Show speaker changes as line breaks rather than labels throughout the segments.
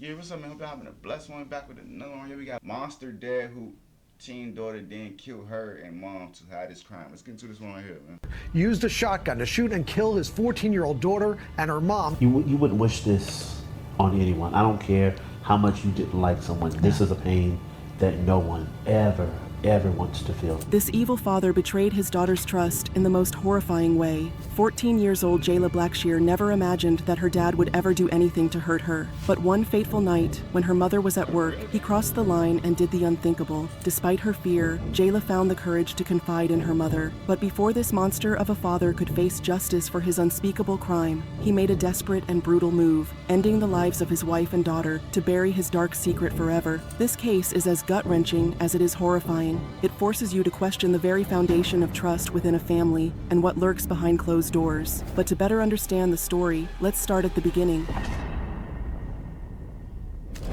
Yeah, what's up, man? Hope y'all having a blessed one. Back with another one. Here we got Monster Dad, who teen daughter then killed her and mom to hide his crime. Let's get into this one right here, man.
Used a shotgun to shoot and kill his 14-year-old daughter and her mom.
You wouldn't wish this on anyone. I don't care how much you didn't like someone. This is a pain that no one ever wants to feel.
This evil father betrayed his daughter's trust in the most horrifying way. 14 years old Jayla Blackshear never imagined that her dad would ever do anything to hurt her. But one fateful night, when her mother was at work, he crossed the line and did the unthinkable. Despite her fear, Jayla found the courage to confide in her mother. But before this monster of a father could face justice for his unspeakable crime, he made a desperate and brutal move, ending the lives of his wife and daughter to bury his dark secret forever. This case is as gut-wrenching as it is horrifying. It forces you to question the very foundation of trust within a family and what lurks behind closed doors. But to better understand the story, let's start at the beginning.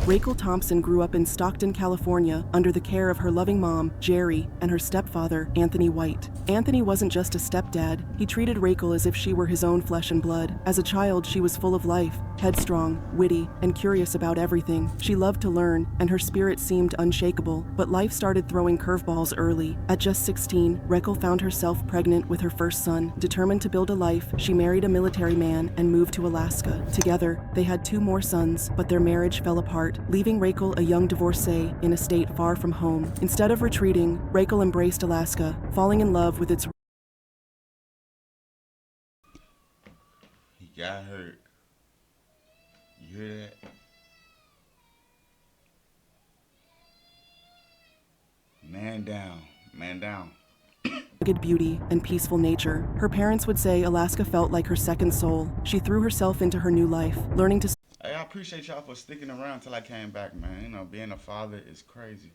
Rachel Thompson grew up in Stockton, California, under the care of her loving mom, Jerry, and her stepfather, Anthony White. Anthony wasn't just a stepdad, he treated Rachel as if she were his own flesh and blood. As a child, she was full of life, headstrong, witty, and curious about everything. She loved to learn, and her spirit seemed unshakable, but life started throwing curveballs early. At just 16, Rachel found herself pregnant with her first son. Determined to build a life, she married a military man and moved to Alaska. Together, they had 2 more sons, but their marriage fell apart, leaving Rachel a young divorcee in a state far from home. Instead of retreating, Rachel embraced Alaska, falling in love with its...
He got hurt. You hear that? Man down. Man down.
rugged beauty and peaceful nature. Her parents would say Alaska felt like her second soul. She threw herself into her new life, learning to...
Hey, I appreciate y'all for sticking around till I came back, man. You know, being a father is crazy.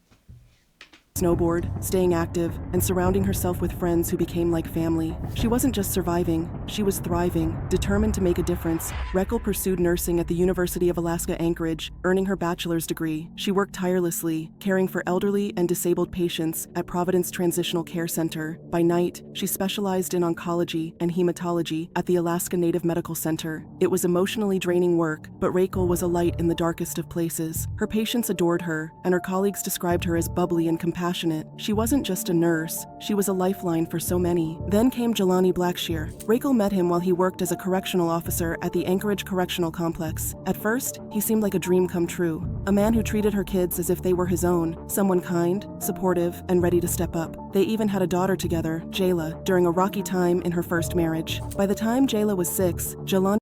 Snowboard, staying active, and surrounding herself with friends who became like family. She wasn't just surviving, she was thriving, determined to make a difference. Rachel pursued nursing at the University of Alaska Anchorage, earning her bachelor's degree. She worked tirelessly, caring for elderly and disabled patients at Providence Transitional Care Center. By night, she specialized in oncology and hematology at the Alaska Native Medical Center. It was emotionally draining work, but Rachel was a light in the darkest of places. Her patients adored her, and her colleagues described her as bubbly and compassionate. She wasn't just a nurse, she was a lifeline for so many. Then came Jelani Blackshear. Rachel met him while he worked as a correctional officer at the Anchorage Correctional Complex. At first, he seemed like a dream come true. A man who treated her kids as if they were his own, someone kind, supportive, and ready to step up. They even had a daughter together, Jayla, during a rocky time in her first marriage. By the time Jayla was 6, Jelani...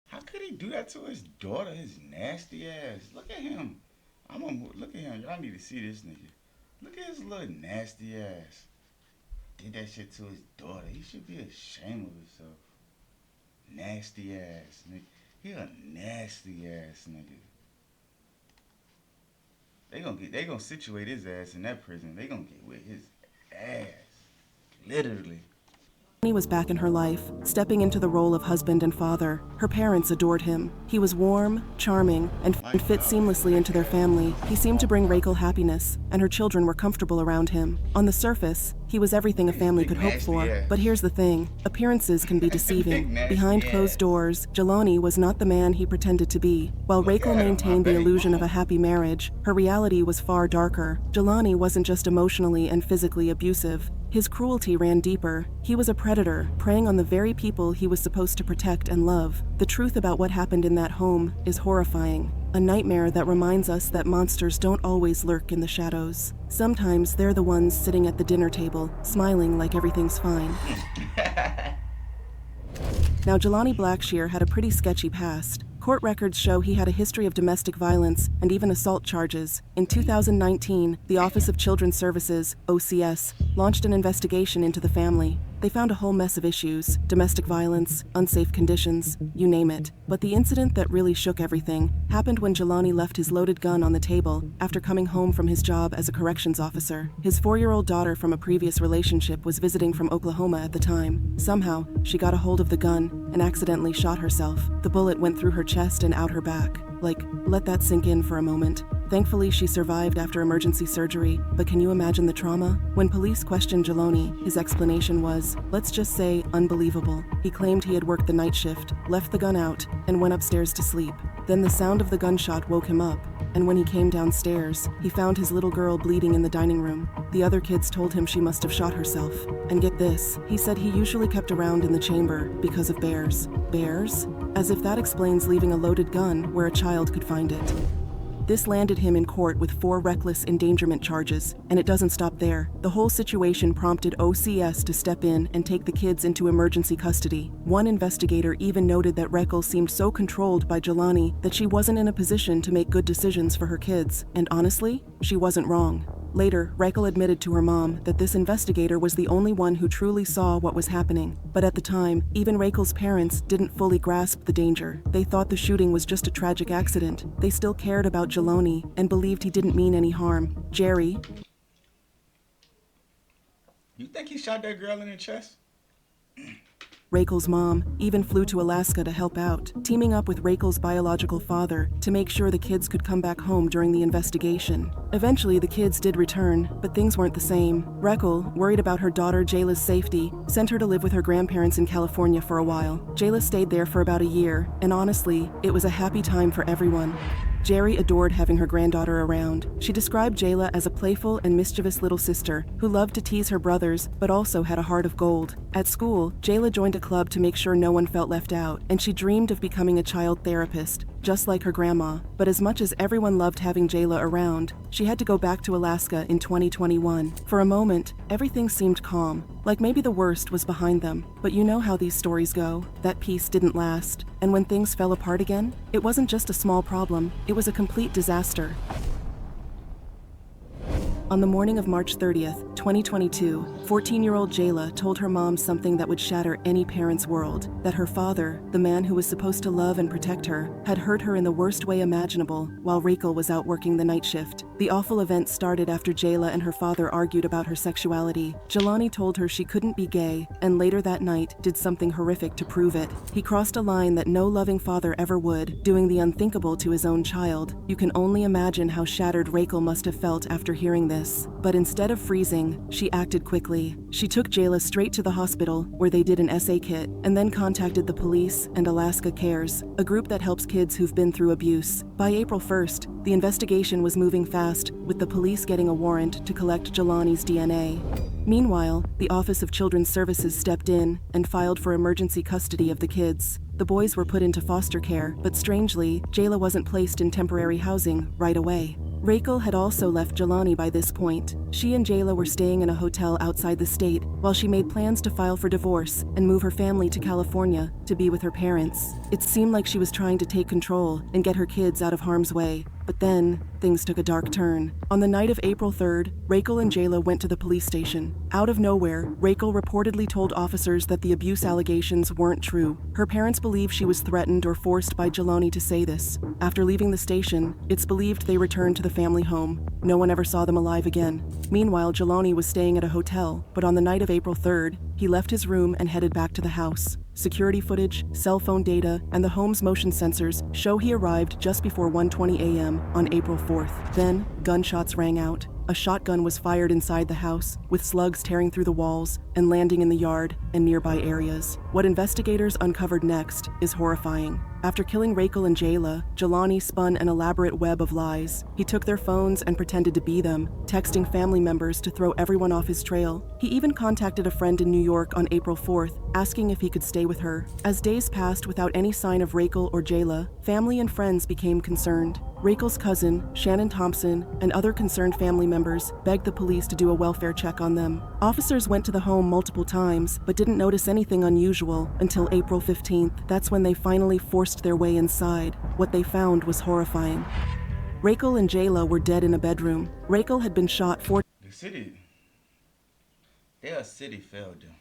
How could he do that to his daughter, his nasty ass? Look at him. Look at him. Y'all need to see this nigga. Look at his little nasty ass. Did that shit to his daughter. He should be ashamed of himself. Nasty ass nigga. He a nasty ass nigga. They gonna situate his ass in that prison. They gonna get with his ass. Literally.
was back in her life, stepping into the role of husband and father. Her parents adored him. He was warm, charming, and fit seamlessly into their family. He seemed to bring Rachel happiness, and her children were comfortable around him. On the surface, he was everything a family could hope for. But here's the thing, appearances can be deceiving. Behind closed doors, Jelani was not the man he pretended to be. While Rachel maintained the illusion of a happy marriage, her reality was far darker. Jelani wasn't just emotionally and physically abusive. His cruelty ran deeper. He was a predator, preying on the very people he was supposed to protect and love. The truth about what happened in that home is horrifying. A nightmare that reminds us that monsters don't always lurk in the shadows. Sometimes they're the ones sitting at the dinner table, smiling like everything's fine. Now, Jelani Blackshear had a pretty sketchy past. Court records show he had a history of domestic violence and even assault charges. In 2019, the Office of Children's Services, OCS, launched an investigation into the family. They found a whole mess of issues: domestic violence, unsafe conditions, you name it. But the incident that really shook everything happened when Jelani left his loaded gun on the table after coming home from his job as a corrections officer. His 4-year-old daughter from a previous relationship was visiting from Oklahoma at the time. Somehow, she got a hold of the gun and accidentally shot herself. The bullet went through her chest and out her back. Let that sink in for a moment. Thankfully, she survived after emergency surgery, but can you imagine the trauma? When police questioned Jelani, his explanation was, let's just say, unbelievable. He claimed he had worked the night shift, left the gun out, and went upstairs to sleep. Then the sound of the gunshot woke him up, and when he came downstairs, he found his little girl bleeding in the dining room. The other kids told him she must have shot herself. And get this, he said he usually kept around in the chamber because of bears. Bears? As if that explains leaving a loaded gun where a child could find it. This landed him in court with 4 reckless endangerment charges, and it doesn't stop there. The whole situation prompted OCS to step in and take the kids into emergency custody. One investigator even noted that Reckles seemed so controlled by Jelani that she wasn't in a position to make good decisions for her kids, and honestly, she wasn't wrong. Later, Reckles admitted to her mom that this investigator was the only one who truly saw what was happening. But at the time, even Reckles' parents didn't fully grasp the danger. They thought the shooting was just a tragic accident. They still cared about Jelani and believed he didn't mean any harm. Jerry.
You think he shot that girl in the chest?
Reckles' mom even flew to Alaska to help out, teaming up with Reckles' biological father to make sure the kids could come back home during the investigation. Eventually, the kids did return, but things weren't the same. Reckles, worried about her daughter Jayla's safety, sent her to live with her grandparents in California for a while. Jayla stayed there for about a year, and honestly, it was a happy time for everyone. Jerry adored having her granddaughter around. She described Jayla as a playful and mischievous little sister who loved to tease her brothers but also had a heart of gold. At school, Jayla joined a club to make sure no one felt left out, and she dreamed of becoming a child therapist, just like her grandma. But as much as everyone loved having Jayla around, she had to go back to Alaska in 2021. For a moment, everything seemed calm, like maybe the worst was behind them. But you know how these stories go. That peace didn't last. And when things fell apart again, it wasn't just a small problem, it was a complete disaster. On the morning of March 30th, 2022, 14-year-old Jayla told her mom something that would shatter any parent's world, that her father, the man who was supposed to love and protect her, had hurt her in the worst way imaginable while Reckles was out working the night shift. The awful event started after Jayla and her father argued about her sexuality. Jelani told her she couldn't be gay, and later that night did something horrific to prove it. He crossed a line that no loving father ever would, doing the unthinkable to his own child. You can only imagine how shattered Reckles must have felt after hearing this. But instead of freezing, she acted quickly. She took Jayla straight to the hospital, where they did an SA kit, and then contacted the police and Alaska Cares, a group that helps kids who've been through abuse. By April 1st, the investigation was moving fast, with the police getting a warrant to collect Jelani's DNA. Meanwhile, the Office of Children's Services stepped in and filed for emergency custody of the kids. The boys were put into foster care, but strangely, Jayla wasn't placed in temporary housing right away. Reckles had also left Jelani by this point. She and Jayla were staying in a hotel outside the state while she made plans to file for divorce and move her family to California to be with her parents. It seemed like she was trying to take control and get her kids out of harm's way. But then, things took a dark turn. On the night of April 3rd, Reckles and Jayla went to the police station. Out of nowhere, Reckles reportedly told officers that the abuse allegations weren't true. Her parents believe she was threatened or forced by Jelani to say this. After leaving the station, it's believed they returned to the family home. No one ever saw them alive again. Meanwhile, Jelani was staying at a hotel, but on the night of April 3rd, he left his room and headed back to the house. Security footage, cell phone data, and the home's motion sensors show he arrived just before 1:20 a.m. on April 4th. Then, gunshots rang out. A shotgun was fired inside the house, with slugs tearing through the walls and landing in the yard and nearby areas. What investigators uncovered next is horrifying. After killing Reckles and Jayla, Jelani spun an elaborate web of lies. He took their phones and pretended to be them, texting family members to throw everyone off his trail. He even contacted a friend in New York on April 4th, asking if he could stay with her. As days passed without any sign of Reckles or Jayla, family and friends became concerned. Reckles' cousin, Shannon Thompson, and other concerned family members begged the police to do a welfare check on them. Officers went to the home multiple times, but didn't notice anything unusual until April 15th. That's when they finally forced their way inside. What they found was horrifying. Reckles and Jayla were dead in a bedroom. Reckles had been shot 4
Their city failed them.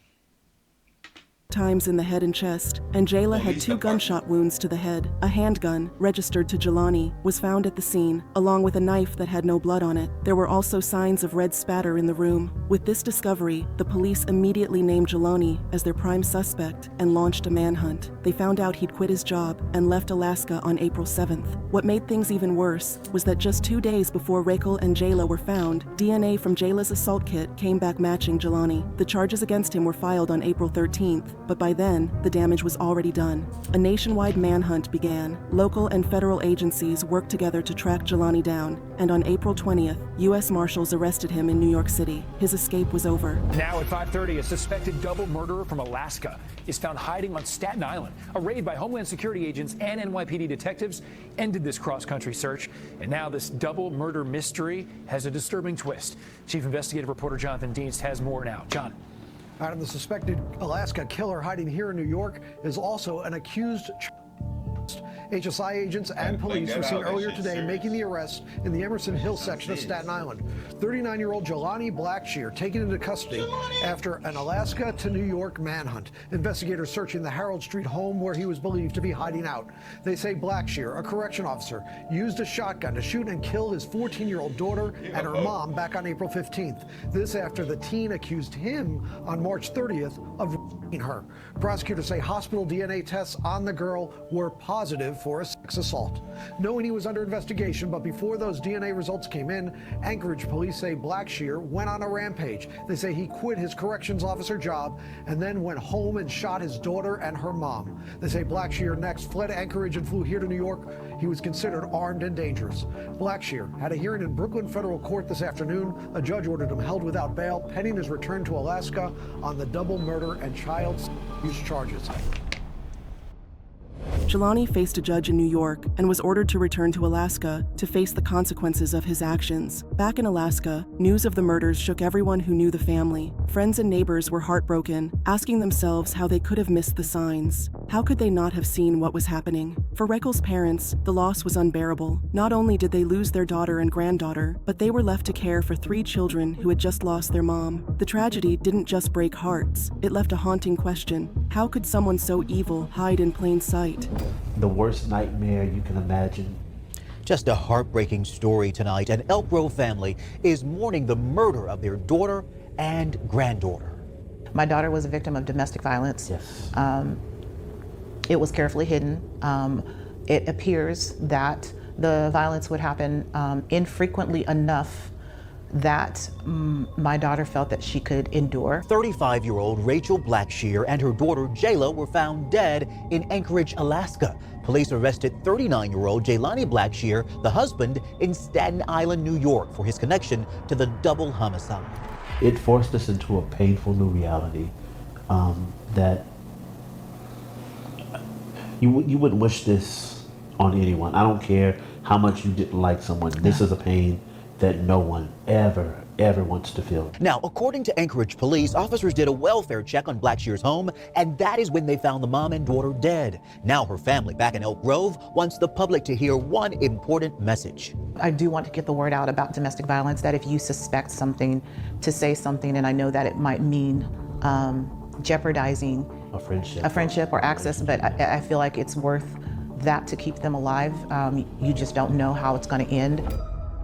times in the head and chest, and Jayla had 2 gunshot wounds to the head. A handgun, registered to Jelani, was found at the scene, along with a knife that had no blood on it. There were also signs of red spatter in the room. With this discovery, the police immediately named Jelani as their prime suspect and launched a manhunt. They found out he'd quit his job and left Alaska on April 7th. What made things even worse was that just 2 days before Reckles and Jayla were found, DNA from Jayla's assault kit came back matching Jelani. The charges against him were filed on April 13th. but by then, the damage was already done. A nationwide manhunt began. Local and federal agencies worked together to track Jelani down, and on April 20th, U.S. Marshals arrested him in New York City. His escape was over.
Now at 5:30, a suspected double murderer from Alaska is found hiding on Staten Island. A raid by Homeland Security agents and NYPD detectives ended this cross-country search, and now this double murder mystery has a disturbing twist. Chief investigative reporter Jonathan Dienst has more now. John.
Adam, the suspected Alaska killer hiding here in New York is also an accused. HSI agents and police were seen earlier today making the arrest in the Emerson Hill section of Staten Island. 39-year-old Jelani Blackshear taken into custody after an Alaska to New York manhunt. Investigators searching the Harold Street home where he was believed to be hiding out. They say Blackshear, a correction officer, used a shotgun to shoot and kill his 14-year-old daughter and her mom back on April 15th. This after the teen accused him on March 30th of raping her. Prosecutors say hospital DNA tests on the girl were positive for a sex assault. Knowing he was under investigation, but before those DNA results came in, Anchorage police say Blackshear went on a rampage. They say he quit his corrections officer job and then went home and shot his daughter and her mom. They say Blackshear next fled Anchorage and flew here to New York. He was considered armed and dangerous. Blackshear had a hearing in Brooklyn federal court this afternoon. A judge ordered him held without bail, pending his return to Alaska on the double murder and child abuse charges.
Jelani faced a judge in New York and was ordered to return to Alaska to face the consequences of his actions. Back in Alaska, news of the murders shook everyone who knew the family. Friends and neighbors were heartbroken, asking themselves how they could have missed the signs. How could they not have seen what was happening? For Rekel's parents, the loss was unbearable. Not only did they lose their daughter and granddaughter, but they were left to care for 3 children who had just lost their mom. The tragedy didn't just break hearts, it left a haunting question. How could someone so evil hide in plain sight?
The worst nightmare you can imagine.
Just a heartbreaking story tonight. An Elk Grove family is mourning the murder of their daughter and granddaughter.
My daughter was a victim of domestic violence.
Yes.
It was carefully hidden. It appears that the violence would happen infrequently enough that my daughter felt that she could endure.
35-year-old Rachel Blackshear and her daughter Jayla were found dead in Anchorage, Alaska. Police arrested 39-year-old Jelani Blackshear, the husband, in Staten Island, New York, for his connection to the double homicide.
It forced us into a painful new reality that you wouldn't wish this on anyone. I don't care how much you didn't like someone. This is a pain that no one ever wants to feel.
Now, according to Anchorage police, officers did a welfare check on Blackshear's home, and that is when they found the mom and daughter dead. Now her family back in Elk Grove wants the public to hear one important message.
I do want to get the word out about domestic violence, that if you suspect something, to say something, and I know that it might mean jeopardizing
A friendship
or access, but I feel like it's worth that to keep them alive. You just don't know how it's going to end.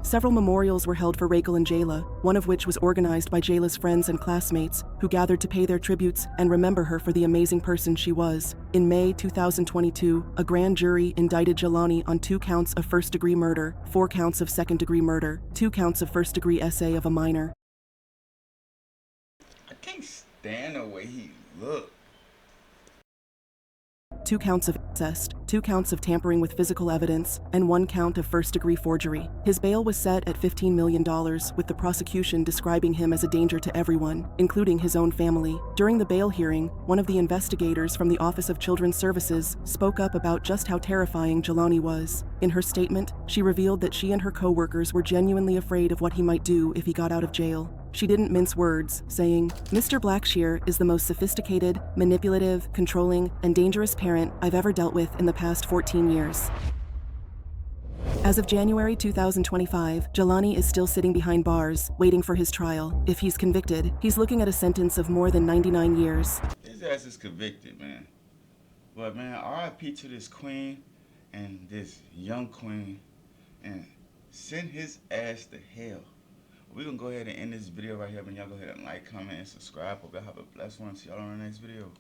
Several memorials were held for Rekel and Jayla, one of which was organized by Jayla's friends and classmates, who gathered to pay their tributes and remember her for the amazing person she was. In May 2022, a grand jury indicted Jelani on 2 counts of first-degree murder, 4 counts of second-degree murder, 2 counts of first-degree essay of a minor.
I can't stand the way he looked.
2 counts of incest, 2 counts of tampering with physical evidence, and 1 count of first-degree forgery. His bail was set at $15 million, with the prosecution describing him as a danger to everyone, including his own family. During the bail hearing, one of the investigators from the Office of Children's Services spoke up about just how terrifying Jelani was. In her statement, she revealed that she and her co-workers were genuinely afraid of what he might do if he got out of jail. She didn't mince words, saying, "Mr. Blackshear is the most sophisticated, manipulative, controlling, and dangerous parent I've ever dealt with in the past 14 years." As of January 2025, Jelani is still sitting behind bars, waiting for his trial. If he's convicted, he's looking at a sentence of more than 99 years.
His ass is convicted, man. But, man, RIP to this queen and this young queen, and send his ass to hell. We're going to go ahead and end this video right here. Y'all go ahead and like, comment, and subscribe. Hope y'all have a blessed one. See y'all on the next video.